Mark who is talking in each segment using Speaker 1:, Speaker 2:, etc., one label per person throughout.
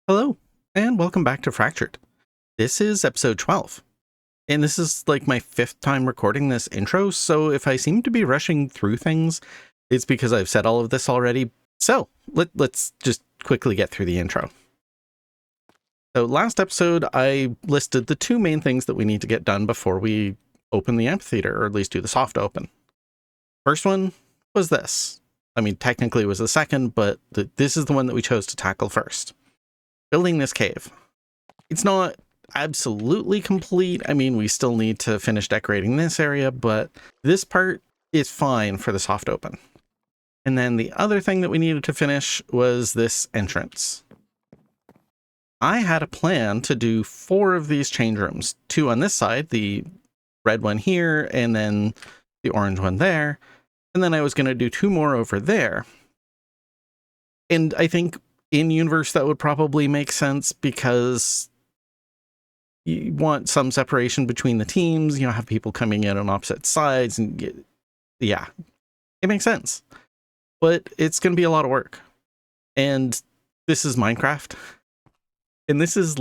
Speaker 1: Hello, and welcome back to Fractured. This is episode 12, and this is like my fifth time recording this intro, so if I seem to be rushing through things, it's because I've said all of this already. So, let's just quickly get through the intro. So last episode, I listed the two main things that we need to get done before we open the amphitheater, or at least do the soft open. First one was this. I mean, technically it was the second, but this is the one that we chose to tackle first. Building this cave. It's not absolutely complete. I mean, we still need to finish decorating this area, but this part is fine for the soft open. And then the other thing that we needed to finish was this entrance. I had a plan to do 4 of these change rooms, 2 on this side, the red one here, and then the orange one there. And then I was going to do 2 more over there. And I think in universe that would probably make sense because you want some separation between the teams, have people coming in on opposite sides, and yeah, it makes sense. But it's going to be a lot of work. And this is Minecraft. And this is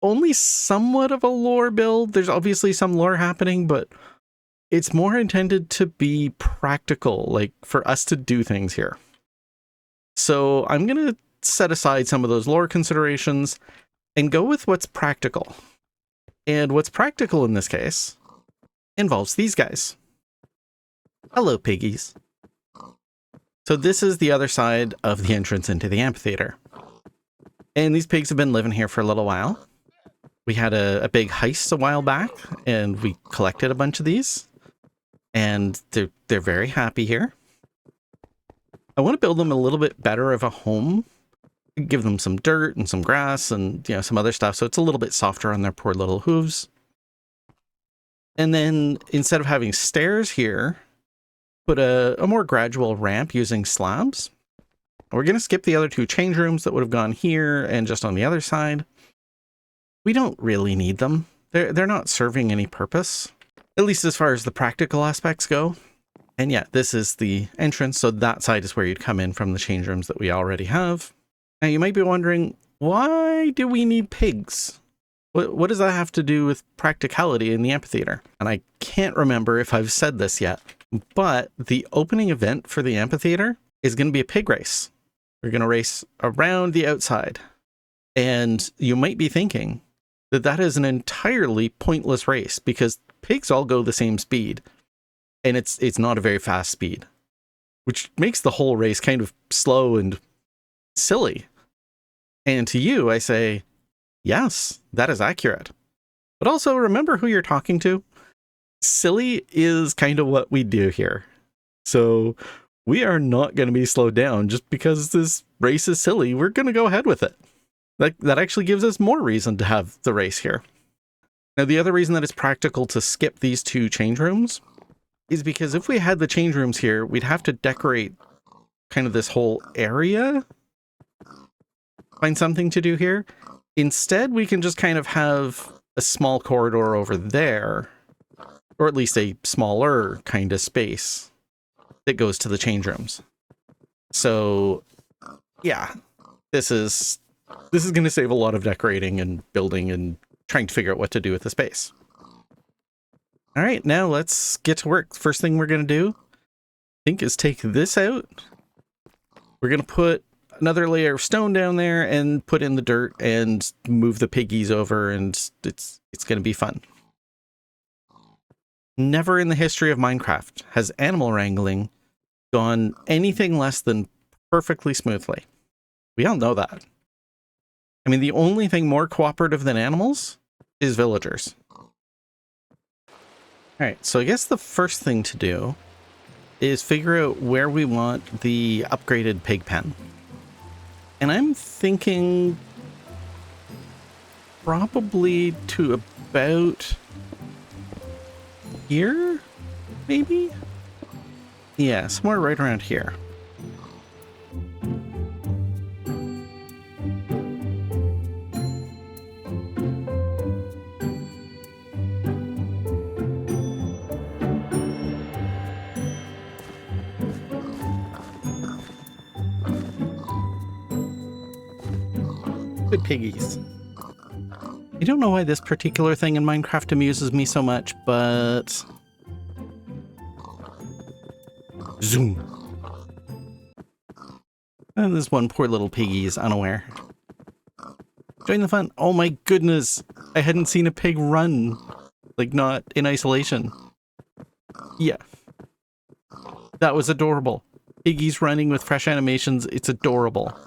Speaker 1: only somewhat of a lore build. There's obviously some lore happening, but it's more intended to be practical, like for us to do things here. So I'm going to set aside some of those lore considerations and go with what's practical. And what's practical in this case involves these guys. Hello, piggies. So this is the other side of the entrance into the amphitheater. And these pigs have been living here for a little while. We had a big heist a while back, and we collected a bunch of these. And they're very happy here. I want to build them a little bit better of a home. Give them some dirt and some grass and some other stuff, so it's a little bit softer on their poor little hooves. And then instead of having stairs here, put a more gradual ramp using slabs. We're going to skip the other 2 change rooms that would have gone here and just on the other side. We don't really need them. They're not serving any purpose, at least as far as the practical aspects go. And yeah, this is the entrance, so that side is where you'd come in from the change rooms that we already have. Now you might be wondering, why do we need pigs? What does that have to do with practicality in the amphitheater? And I can't remember if I've said this yet, but the opening event for the amphitheater is going to be a pig race. We're going to race around the outside. And you might be thinking that that is an entirely pointless race because pigs all go the same speed. And it's not a very fast speed, which makes the whole race kind of slow and silly. And to you, I say, yes, that is accurate. But also remember who you're talking to. Silly is kind of what we do here. So we are not going to be slowed down just because this race is silly. We're going to go ahead with it. That actually gives us more reason to have the race here. Now, the other reason that it's practical to skip these 2 change rooms is because if we had the change rooms here, we'd have to decorate kind of this whole area. Find something to do here. Instead, we can just kind of have a small corridor over there, or at least a smaller kind of space that goes to the change rooms. So yeah, this is going to save a lot of decorating and building and trying to figure out what to do with the space. All right, now let's get to work. First thing we're going to do, I think, is take this out. We're going to put another layer of stone down there and put in the dirt and move the piggies over, and it's going to be fun. Never in the history of Minecraft has animal wrangling gone anything less than perfectly smoothly. We all know that. I mean, the only thing more cooperative than animals is villagers. All right, so I guess the first thing to do is figure out where we want the upgraded pig pen. And I'm thinking probably to about here, maybe? Yeah, somewhere right around here. Good piggies. I don't know why this particular thing in Minecraft amuses me so much, but... Zoom. And this one poor little piggy is unaware. Join the fun. Oh my goodness. I hadn't seen a pig run. Like, not in isolation. Yeah. That was adorable. Piggies running with fresh animations. It's adorable.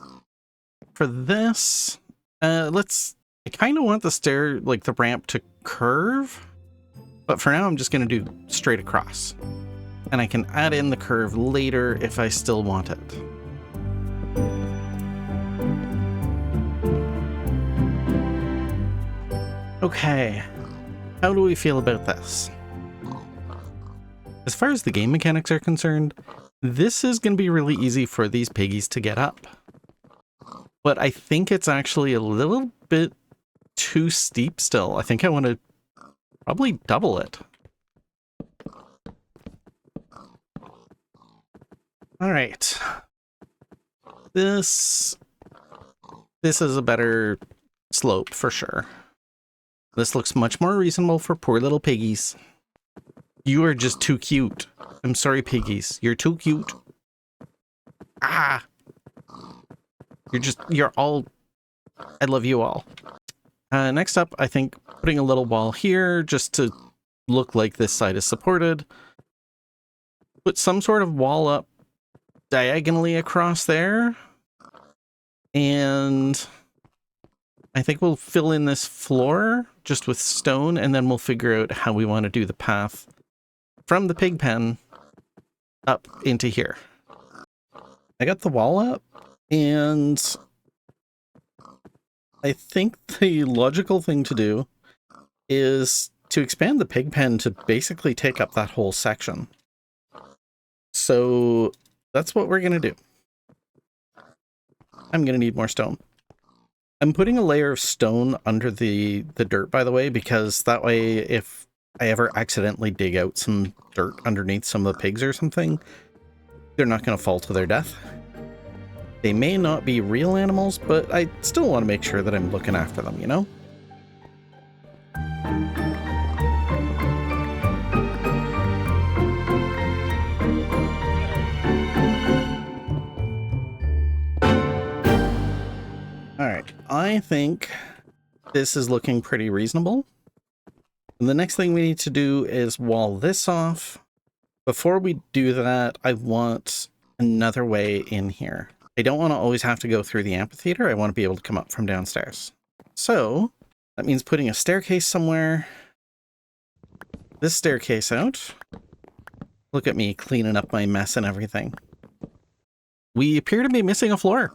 Speaker 1: For this, I kind of want the ramp to curve. But for now, I'm just going to do straight across. And I can add in the curve later if I still want it. Okay, how do we feel about this? As far as the game mechanics are concerned, this is going to be really easy for these piggies to get up. But I think it's actually a little bit too steep still. I think I want to probably double it. All right. This is a better slope for sure. This looks much more reasonable for poor little piggies. You are just too cute. I'm sorry, piggies. You're too cute. Ah! You're all... I love you all. Next up, I think putting a little wall here just to look like this side is supported. Put some sort of wall up diagonally across there. And I think we'll fill in this floor just with stone, and then we'll figure out how we want to do the path from the pig pen up into here. I got the wall up, and I think the logical thing to do is to expand the pig pen to basically take up that whole section. So that's what we're going to do. I'm going to need more stone. I'm putting a layer of stone under the dirt, by the way, because that way if I ever accidentally dig out some dirt underneath some of the pigs or something, they're not going to fall to their death. They may not be real animals, but I still want to make sure that I'm looking after them, you know? Alright, I think this is looking pretty reasonable. And the next thing we need to do is wall this off. Before we do that, I want another way in here. I don't want to always have to go through the amphitheater. I want to be able to come up from downstairs. So that means putting a staircase somewhere. This staircase out. Look at me cleaning up my mess and everything. We appear to be missing a floor.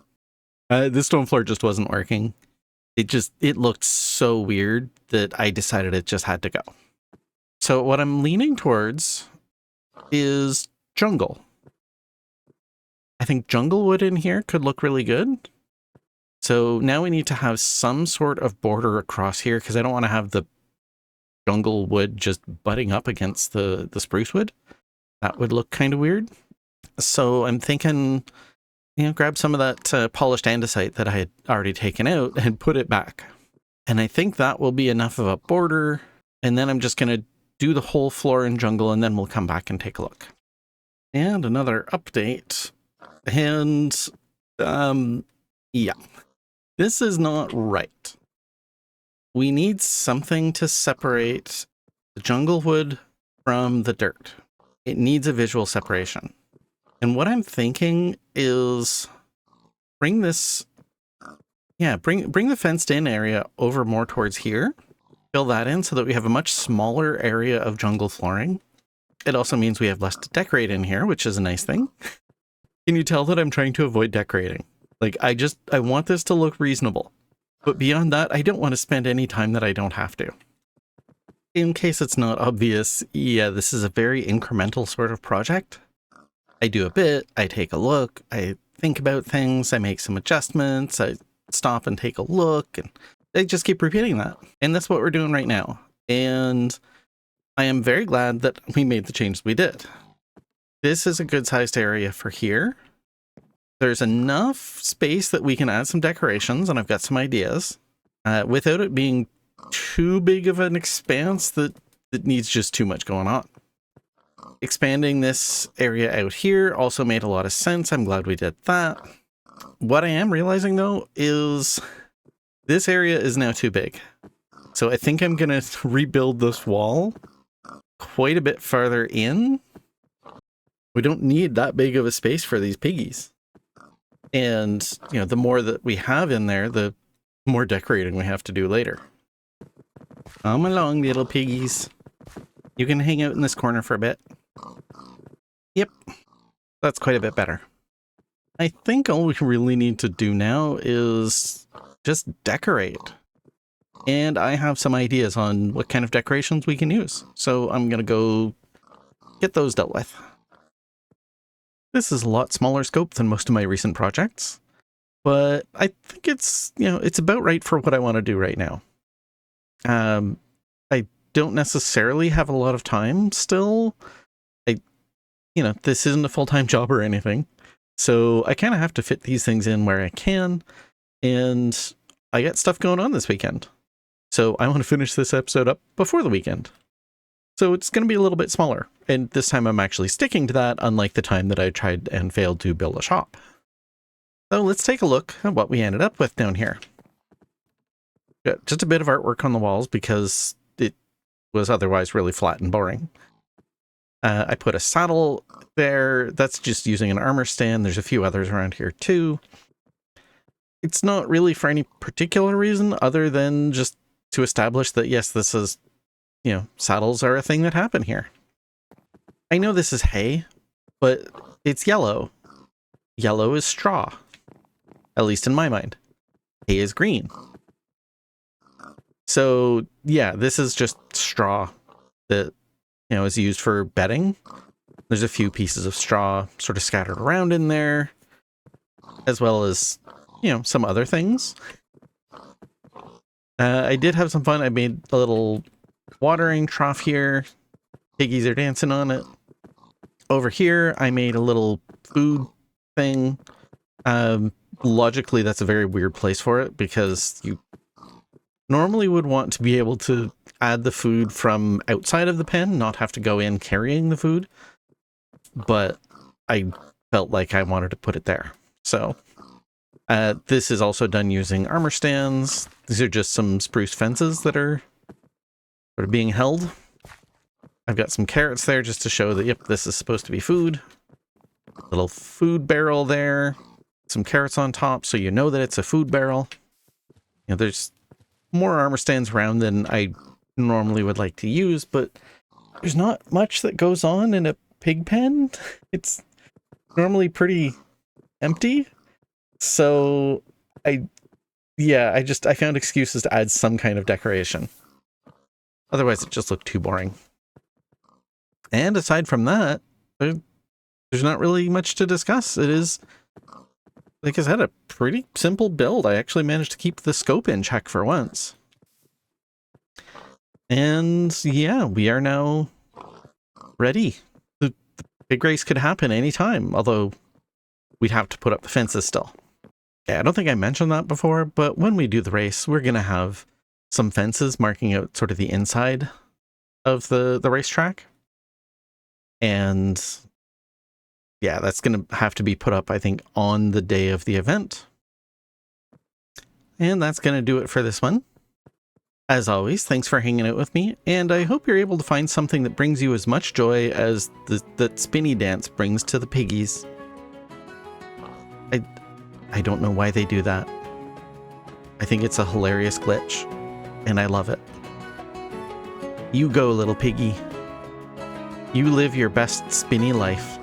Speaker 1: This stone floor just wasn't working. It looked so weird that I decided it just had to go. So what I'm leaning towards is jungle. I think jungle wood in here could look really good. So now we need to have some sort of border across here because I don't want to have the jungle wood just butting up against the spruce wood. That would look kind of weird. So I'm thinking, you know, grab some of that polished andesite that I had already taken out and put it back. And I think that will be enough of a border. And then I'm just going to do the whole floor in jungle, and then we'll come back and take a look. And another update. And, yeah. This is not right. We need something to separate the jungle wood from the dirt. It needs a visual separation. And what I'm thinking is bring this, bring the fenced in area over more towards here. Fill that in so that we have a much smaller area of jungle flooring. It also means we have less to decorate in here, which is a nice thing. Can you tell that I'm trying to avoid decorating? Like, I want this to look reasonable. But beyond that, I don't want to spend any time that I don't have to. In case it's not obvious, yeah, this is a very incremental sort of project. I do a bit, I take a look, I think about things, I make some adjustments, I stop and take a look, and I just keep repeating that. And that's what we're doing right now. And I am very glad that we made the changes we did. This is a good sized area for here. there's enough space that we can add some decorations, and I've got some ideas without it being too big of an expanse that needs just too much going on. Expanding this area out here also made a lot of sense. I'm glad we did that. What I am realizing, though, is this area is now too big. So I think I'm going to rebuild this wall quite a bit farther in. We don't need that big of a space for these piggies. And, you know, the more that we have in there, the more decorating we have to do later. Come along, little piggies. You can hang out in this corner for a bit. Yep, that's quite a bit better. I think all we really need to do now is just decorate. And I have some ideas on what kind of decorations we can use. So I'm going to go get those dealt with. This is a lot smaller scope than most of my recent projects, but I think it's, you know, it's about right for what I want to do right now. I don't necessarily have a lot of time still. You know, this isn't a full-time job or anything. So I kind of have to fit these things in where I can. And I got stuff going on this weekend. So I want to finish this episode up before the weekend. So it's going to be a little bit smaller. And this time I'm actually sticking to that, unlike the time that I tried and failed to build a shop. So let's take a look at what we ended up with down here. Got just a bit of artwork on the walls because it was otherwise really flat and boring. I put a saddle there. That's just using an armor stand. There's a few others around here too. It's not really for any particular reason other than just to establish that, yes, this is, you know, saddles are a thing that happen here. I know this is hay, but it's yellow. Yellow is straw, at least in my mind. Hay is green. So yeah, this is just straw that, you know, is used for bedding. There's a few pieces of straw sort of scattered around in there, as well as, you know, some other things. I did have some fun. I made a little watering trough here. Piggies are dancing on it. Over here, I made a little food thing. Logically, that's a very weird place for it because you normally would want to be able to add the food from outside of the pen, not have to go in carrying the food. But I felt like I wanted to put it there. So this is also done using armor stands. These are just some spruce fences that are sort of being held. I've got some carrots there just to show that, yep, this is supposed to be food. Little food barrel there. Some carrots on top so you know that it's a food barrel. You know, there's more armor stands around than I normally would like to use, but there's not much that goes on in a pig pen. It's normally pretty empty. So I found excuses to add some kind of decoration. Otherwise it just looked too boring. And aside from that, there's not really much to discuss. It is, like I said, a pretty simple build. I actually managed to keep the scope in check for once. And yeah, we are now ready. The big race could happen anytime, although we'd have to put up the fences still. Yeah, I don't think I mentioned that before, but when we do the race, we're going to have some fences marking out sort of the inside of the racetrack. And yeah, that's going to have to be put up, I think, on the day of the event. And that's going to do it for this one. As always, thanks for hanging out with me, and I hope you're able to find something that brings you as much joy as that spinny dance brings to the piggies. I don't know why they do that. I think it's a hilarious glitch, and I love it. You go, little piggy. You live your best spinny life.